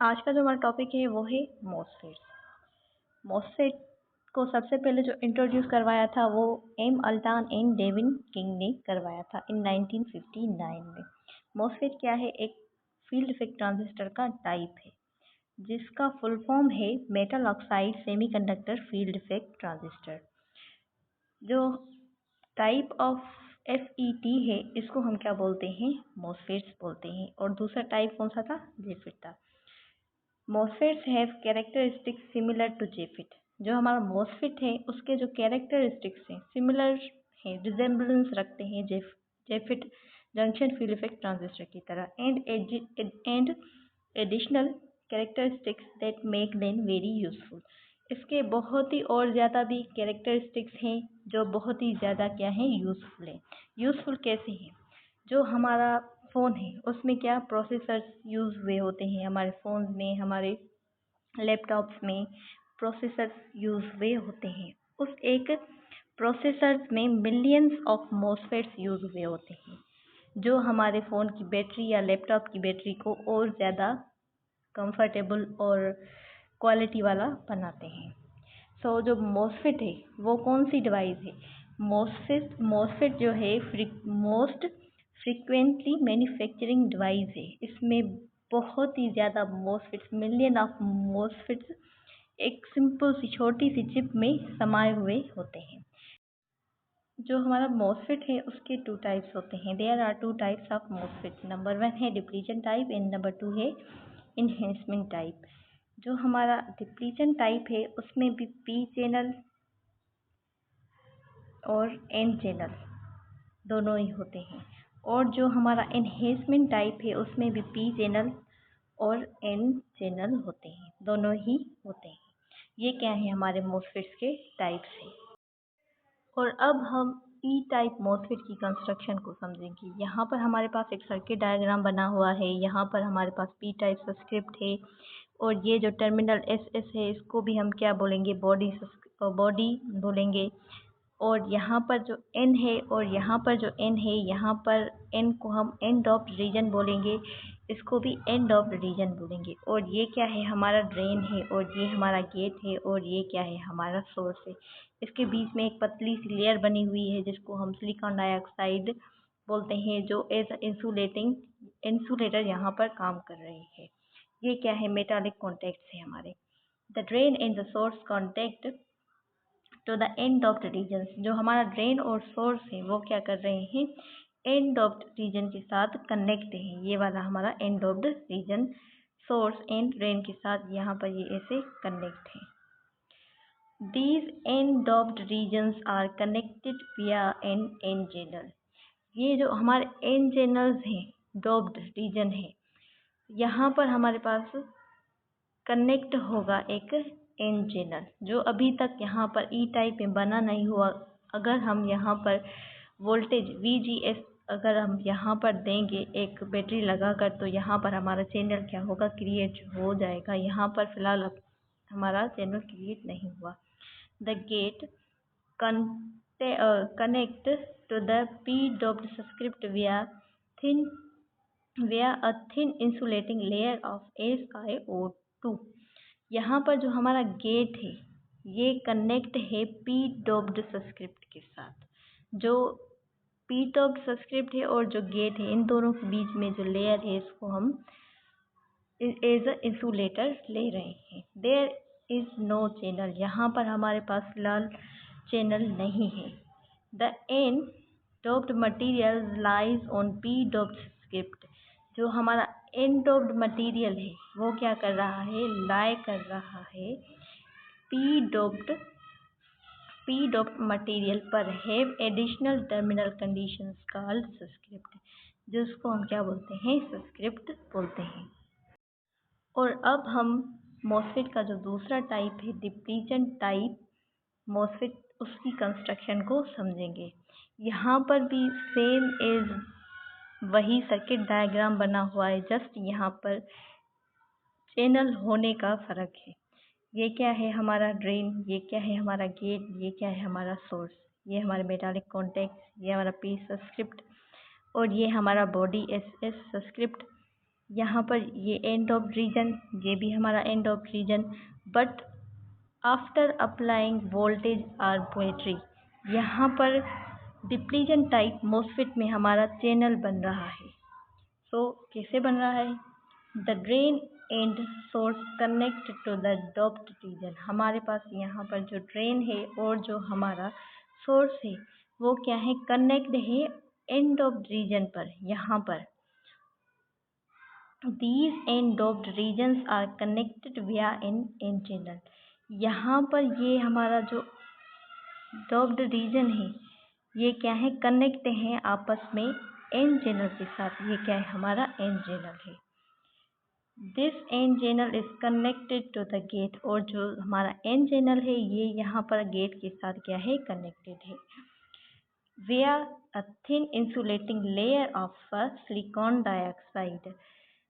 आज का जो हमारा टॉपिक है वो है मॉसफेट। मॉसफेट को सबसे पहले जो इंट्रोड्यूस करवाया था वो एम अल्टान एंड डेविन किंग ने करवाया था इन 1959 में। मॉसफेट क्या है? एक फील्ड इफेक्ट ट्रांजिस्टर का टाइप है जिसका फुल फॉर्म है metal oxide semiconductor field effect transistor. जो टाइप ऑफ FET है इसको हम क्या बोलते हैं? मॉसफेट्स बोलते हैं। और दूसरा टाइप कौन सा था? जेफिट था। MOSFETs have characteristics similar to JFET। जो हमारा MOSFET है उसके जो कैरेक्टरिस्टिक्स हैं सिमिलर हैं, रिजेम्बलेंस रखते हैं JFET junction field effect transistor की तरह and additional characteristics that make them very useful. इसके बहुत ही और ज़्यादा भी कैरेक्टरिस्टिक्स हैं जो बहुत ही ज़्यादा क्या हैं? यूज़फुल है। यूज़फुल कैसे हैं? जो हमारा फ़ोन है उसमें क्या प्रोसेसर्स यूज़ हुए होते हैं, हमारे फ़ोन में, हमारे लैपटॉप्स में प्रोसेसर्स यूज़ हुए होते हैं। उस एक प्रोसेसर्स में मिलियंस ऑफ मॉसफेट्स यूज़ हुए होते हैं जो हमारे फ़ोन की बैटरी या लैपटॉप की बैटरी को और ज़्यादा कंफर्टेबल और क्वालिटी वाला बनाते हैं। सो जो मॉसफेट है वो कौन सी डिवाइस है? मॉसफेट जो है मोस्ट फ्रिक्वेंटली मैन्युफैक्चरिंग डिवाइस है। इसमें बहुत ही ज़्यादा मॉसफेट्स, मिलियन ऑफ मॉसफेट्स एक सिंपल सी छोटी सी चिप में समाये हुए होते हैं। जो हमारा मॉसफेट है उसके टू टाइप्स होते हैं। There are two types of MOSFET. Number 1 है डिप्लीशन टाइप एंड नंबर 2 है इन्हेंसमेंट टाइप। जो हमारा डिप्लीशन टाइप है उसमें भी पी चैनल और एन चैनल दोनों ही होते हैं। और जो हमारा एनहेंसमेंट टाइप है उसमें भी पी चैनल और एन चैनल होते हैं, दोनों ही होते हैं। ये क्या है? हमारे मॉसफेट्स के टाइप्स हैं। और अब हम पी टाइप मॉसफेट की कंस्ट्रक्शन को समझेंगे। यहाँ पर हमारे पास एक सर्किट डायग्राम बना हुआ है। यहाँ पर हमारे पास पी टाइप सबस्क्रिप्ट है और ये जो टर्मिनल SS है इसको भी हम क्या बोलेंगे? बॉडी बोलेंगे। और यहाँ पर जो N है और यहाँ पर जो N है, यहाँ पर N को हम एंड डॉप्ड रीजन बोलेंगे, इसको भी एंड डॉप्ड रीजन बोलेंगे। और ये क्या है? हमारा ड्रेन है और ये हमारा गेट है और ये क्या है? हमारा सोर्स है। इसके बीच में एक पतली सी लेयर बनी हुई है जिसको हम सिलिकॉन डाइऑक्साइड बोलते हैं, जो एज इंसुलेटर यहाँ पर काम कर रही है। ये क्या है? मेटालिक कॉन्टैक्ट्स है हमारे। The drain and the source contact to the end of the region. जो हमारा ड्रेन और सोर्स है वो क्या कर रहे हैं? एंड ऑफ द रीजन के साथ कनेक्ट है। ये वाला हमारा end of the region source and drain के साथ यहाँ पर ये ऐसे कनेक्ट है। These n-doped regions are connected via an n-channel। ये जो हमारे n चैनल्स हैं, डॉप्ड रीजन है, यहाँ पर हमारे पास कनेक्ट होगा एक n चैनल जो अभी तक यहाँ पर E टाइप में बना नहीं हुआ। अगर हम यहाँ पर वोल्टेज VGS अगर हम यहाँ पर देंगे एक बैटरी लगाकर, तो यहाँ पर हमारा चैनल क्या होगा? क्रिएट हो जाएगा। यहाँ पर फिलहाल अब हमारा चैनल क्रिएट नहीं हुआ। The gate connect to the p-doped subscript via a thin insulating layer of SiO2। यहाँ पर जो हमारा गेट है ये कनेक्ट है p-doped सबस्क्रिप्ट के साथ। जो p-doped सबस्क्रिप्ट है और जो गेट है इन दोनों के बीच में जो लेयर है इसको हम एज अ इंसुलेटर ले रहे हैं। There is no channel. यहाँ पर हमारे पास फिलहाल चैनल नहीं है। The N doped material lies on P doped script. जो हमारा एन डोप्ड मटीरियल है वो क्या कर रहा है? लाई कर रहा है पी डोप्ड मटीरियल पर have additional terminal conditions called subscript. जिसको हम क्या बोलते हैं? सबस्क्रिप्ट बोलते हैं। और अब हम मॉसफेट का जो दूसरा टाइप है डिप्लीशन टाइप मॉसफेट, उसकी कंस्ट्रक्शन को समझेंगे। यहाँ पर भी सेम एज वही सर्किट डायग्राम बना हुआ है, जस्ट यहाँ पर चैनल होने का फ़र्क है। ये क्या है? हमारा ड्रेन। ये क्या है? हमारा गेट। ये क्या है? हमारा सोर्स। ये हमारे मेटालिक कॉन्टैक्ट। ये हमारा पी सबस्क्रिप्ट और ये हमारा बॉडी SS सबस्क्रिप्ट। यहाँ पर ये एंड ऑफ रीजन, ये भी हमारा end of region. But after applying voltage और बैटरी, यहाँ पर डिप्लीशन टाइप मोसफेट में हमारा चैनल बन रहा है। सो कैसे बन रहा है? The drain and source connect to the doped region. हमारे पास यहाँ पर जो ड्रेन है और जो हमारा सोर्स है वो क्या है? कनेक्ट है एंड ऑफ रीजन पर। यहाँ पर these end doped regions are connected via an n channel। यहाँ पर ये हमारा जो डॉप्ड रीजन है ये क्या है? कनेक्ट है आपस में एन चैनल के साथ। ये क्या है? हमारा एन चैनल है। This N channel is connected to the gate. और जो हमारा एन चैनल है ये यहाँ पर गेट के साथ क्या है? कनेक्टेड है। Via a thin insulating layer of silicon dioxide.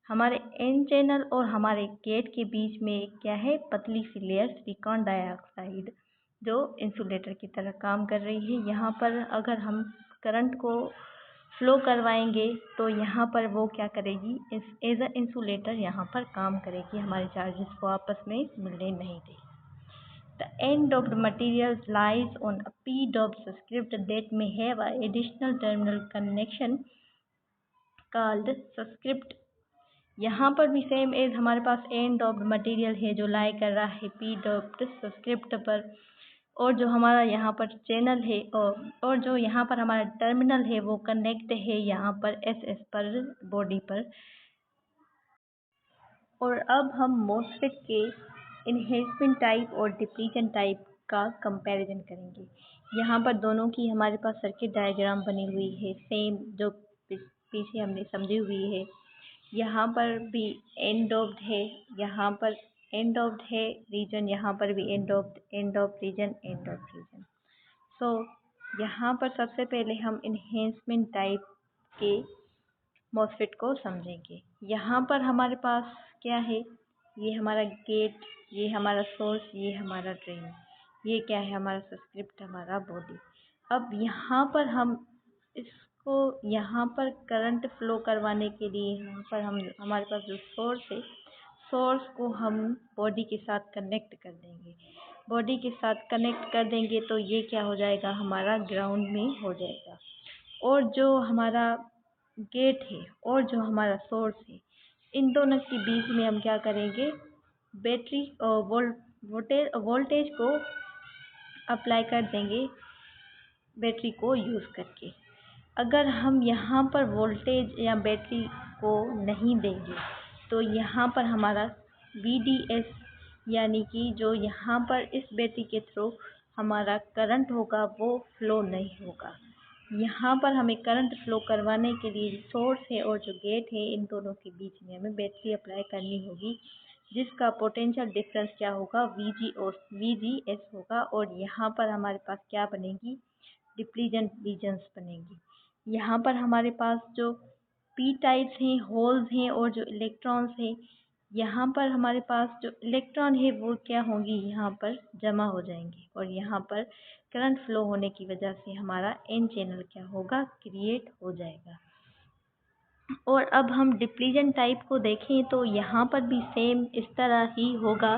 हमारे एन चैनल और हमारे गेट के बीच में क्या है? पतली सी लेयर सिलिकॉन डाइऑक्साइड जो इंसुलेटर की तरह काम कर रही है। यहाँ पर अगर हम करंट को फ्लो करवाएंगे तो यहाँ पर वो क्या करेगी? एज अ इंसुलेटर यहाँ पर काम करेगी, हमारे चार्जेस को आपस में मिलने नहीं देगी। The n-doped material lies on a p-doped subscript that may have an additional terminal connection called subscript। यहाँ पर भी सेम एज हमारे पास n-doped मटेरियल है जो लाई कर रहा है p-doped सबस्क्रिप्ट पर। और जो हमारा यहाँ पर चैनल है और जो यहाँ पर हमारा टर्मिनल है वो कनेक्ट है यहाँ पर SS पर, बॉडी पर। और अब हम मोसफेट के इन्हेंसमेंट टाइप और डिप्लीशन टाइप का कंपैरिजन करेंगे। यहाँ पर दोनों की हमारे पास सर्किट डायग्राम बनी हुई है, सेम जो पीछे हमने समझी हुई है। यहाँ पर भी एंड डॉप्ड है, यहाँ पर एंड डॉप्ड है रीजन, यहाँ पर भी and doped region, and doped region. So यहाँ पर सबसे पहले हम इन्हेंसमेंट टाइप के मॉसफेट को समझेंगे। यहाँ पर हमारे पास क्या है? ये हमारा गेट, ये हमारा सोर्स, ये हमारा ड्रेन, ये क्या है? हमारा सबस्क्रिप्ट, हमारा बॉडी। अब यहाँ पर हम इसको यहाँ पर करंट फ्लो करवाने के लिए यहाँ पर हम हमारे पास जो सोर्स है, सोर्स को हम बॉडी के साथ कनेक्ट कर देंगे। बॉडी के साथ कनेक्ट कर देंगे तो ये क्या हो जाएगा? हमारा ग्राउंड में हो जाएगा। और जो हमारा गेट है और जो हमारा सोर्स है, इन दोनों के बीच में हम क्या करेंगे? बैटरी वोल्टेज को अप्लाई कर देंगे बैटरी को यूज़ करके। अगर हम यहाँ पर वोल्टेज या बैटरी को नहीं देंगे तो यहाँ पर हमारा VDS यानी कि जो यहाँ पर इस बैटरी के थ्रू हमारा करंट होगा वो फ्लो नहीं होगा। यहाँ पर हमें करंट फ्लो करवाने के लिए सोर्स है और जो गेट है इन दोनों के बीच में हमें बैटरी अप्लाई करनी होगी, जिसका पोटेंशियल डिफरेंस क्या होगा? VGS होगा। और यहाँ पर हमारे पास क्या बनेगी? डिप्लीशन रीजन्स बनेंगी। यहाँ पर हमारे पास जो p टाइप्स हैं, होल्स हैं और जो इलेक्ट्रॉन्स हैं, यहाँ पर हमारे पास जो इलेक्ट्रॉन है वो क्या होंगी? यहाँ पर जमा हो जाएंगे और यहाँ पर करंट फ्लो होने की वजह से हमारा एन चैनल क्या होगा? क्रिएट हो जाएगा। और अब हम डिप्लीशन टाइप को देखें तो यहाँ पर भी सेम इस तरह ही होगा।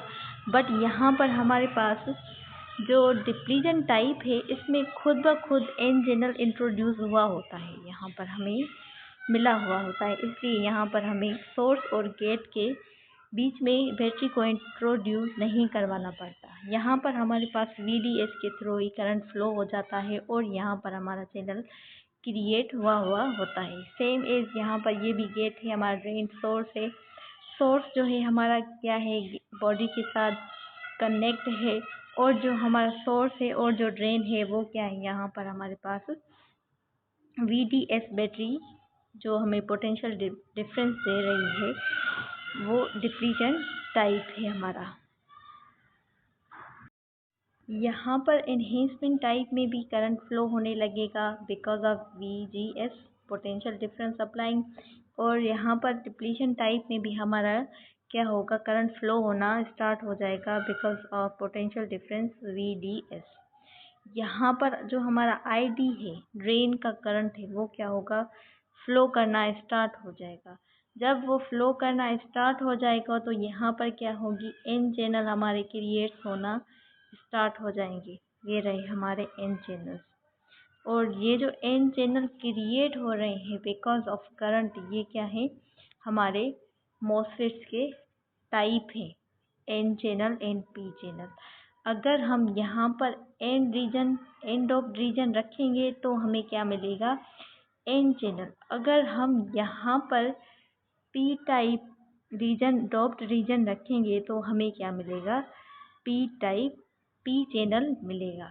बट यहाँ पर हमारे पास जो डिप्लीशन टाइप है इसमें खुद ब खुद एन चैनल इंट्रोड्यूस हुआ होता है, यहाँ पर हमें मिला हुआ होता है। इसलिए यहाँ पर हमें सोर्स और गेट के बीच में बैटरी को इंट्रोड्यूस नहीं करवाना पड़ता। यहाँ पर हमारे पास VDS के थ्रू ही करंट फ्लो हो जाता है और यहाँ पर हमारा चैनल क्रिएट हुआ होता है। सेम एज यहाँ पर ये भी गेट है, हमारा ड्रेन सोर्स है। सोर्स जो है हमारा क्या है? बॉडी के साथ कनेक्ट है। और जो हमारा सोर्स है और जो ड्रेन है वो क्या है? यहाँ पर हमारे पास VDS बैटरी जो हमें पोटेंशियल डिफरेंस दे रही है वो डिप्लीशन टाइप है हमारा। यहाँ पर एनहेंसमेंट टाइप में भी करंट फ्लो होने लगेगा because of VGS, potential difference applying. और यहाँ पर डिप्लीशन टाइप में भी हमारा क्या होगा? करंट फ्लो होना स्टार्ट हो जाएगा because of potential difference VDS। यहाँ पर जो हमारा ID है, ड्रेन का करंट है, वो क्या होगा? फ्लो करना स्टार्ट हो जाएगा जब वो फ्लो करना स्टार्ट हो जाएगा तो यहाँ पर क्या होगी, एन चैनल हमारे क्रिएट होना स्टार्ट हो जाएंगे। ये रहे हमारे एन चैनल्स। और ये जो एन चैनल क्रिएट हो रहे हैं बिकॉज ऑफ करंट, ये क्या है, हमारे मॉसफेट्स के टाइप है, N channel and P channel. अगर हम यहाँ पर N region, end of region रखेंगे तो हमें क्या मिलेगा, एन चैनल। अगर हम यहाँ पर P type region, doped region रखेंगे तो हमें क्या मिलेगा, पी टाइप पी चैनल मिलेगा।